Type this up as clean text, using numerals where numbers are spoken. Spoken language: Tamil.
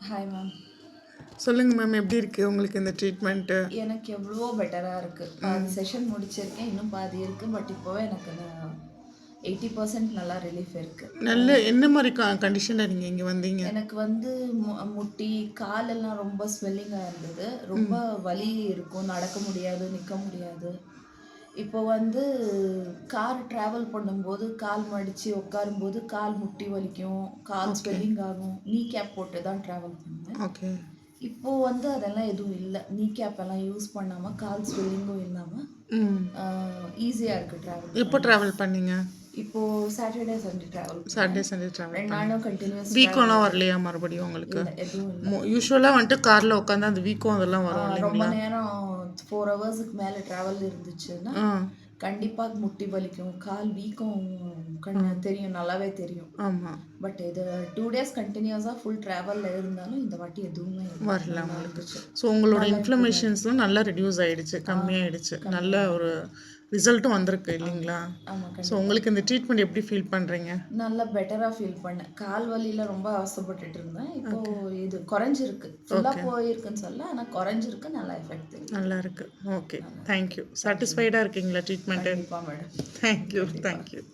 Hi ma'am. சொல்லுங்கள் மேம், எப்படி இருக்குது உங்களுக்கு இந்த ட்ரீட்மெண்ட்டு? எனக்கு எவ்வளவோ பெட்டராக இருக்குது. பாதி செஷன் முடிச்சிருக்கேன், இன்னும் பாதி இருக்குது. பட் இப்போவே எனக்கு 80% நல்லா ரிலீஃப் இருக்குது. நல்ல என்ன மாதிரி கண்டிஷனில் நீங்கள் இங்கே வந்தீங்க? எனக்கு வந்து முட்டி காலெல்லாம் ரொம்ப ஸ்வெல்லிங்காக இருந்தது. ரொம்ப வலி இருக்கும், நடக்க முடியாது, நிற்க முடியாது. இப்போ வந்து கார் ட்ராவல் பண்ணும்போது கால் மடித்து உட்காரும்போது கால் முட்டி வலிக்கும், கால் ஓகே ஸ்வெல்லிங் ஆகும். நீ கேப் போட்டு தான் ட்ராவல் பண்ணுவேன். ஓகே இப்போ வந்து அதெல்லாம் எதுவும் இல்லை. நீ கேப் எல்லாம் யூஸ் பண்ணாமல் கால் ஸ்வெல்லிங்கும் இல்லாமல் ம் ஈஸியாக இருக்குது ட்ராவல். எப்போ ட்ராவல் பண்ணீங்க? இப்போது Saturday Sunday travel Saturday Sunday travel 2 நாளும் கண்டினியூஸ் வீக்கம்லாம் வரலையா மறுபடியும் உங்களுக்கு? இல்லை, எதுவும் இல்லை. யூஸ்வலாக வந்துட்டு காரில் உட்காந்து அந்த வீக்கம் அதெல்லாம் வரும் ரொம்ப இல்லைங்களா? நேரம் 4 ஹவர்ஸுக்கு மேலே ட்ராவல் இருந்துச்சுன்னா ஆ கண்டிப்பாக முட்டி வலிக்கும், கால் வீக்கம் தெரியும், நல்லாவே தெரியும். ஆமாம், பட் இது 2 டேஸ் கண்டினியூஸாக ஃபுல் ட்ராவலில் இருந்தாலும் இந்த வாட்டி எதுவுமே வரல உங்களுக்கு. இருந்துச்சு. ஸோ உங்களோட இன்ஃப்ளமேஷன்ஸ்லாம் நல்லா ரெடியூஸ் ஆகிடுச்சு, கம்மியாயிடுச்சு, நல்ல ஒரு ரிசல்ட்டும் வந்திருக்கு இல்லைங்களா? ஆமாம், ஸோ உங்களுக்கு இந்த ட்ரீட்மெண்ட் எப்படி ஃபீல் பண்ணுறீங்க? நல்லா பெட்டராக ஃபீல் பண்ணேன். கால் வலியில் ரொம்ப அவசப்பட்டுட்டு இருந்தேன். இப்போது இது குறைஞ்சிருக்கு. ஃபுல்லாக போயிருக்குன்னு சொல்ல, ஆனால் குறைஞ்சிருக்கு. நல்லா எஃபெக்ட் தெரியும். நல்லா இருக்கு. Okay, thank you. சாட்டிஸ்ஃபைடாக இருக்கீங்களா ட்ரீட்மெண்ட்டு? கண்டிப்பாக மேடம். தேங்க்யூ.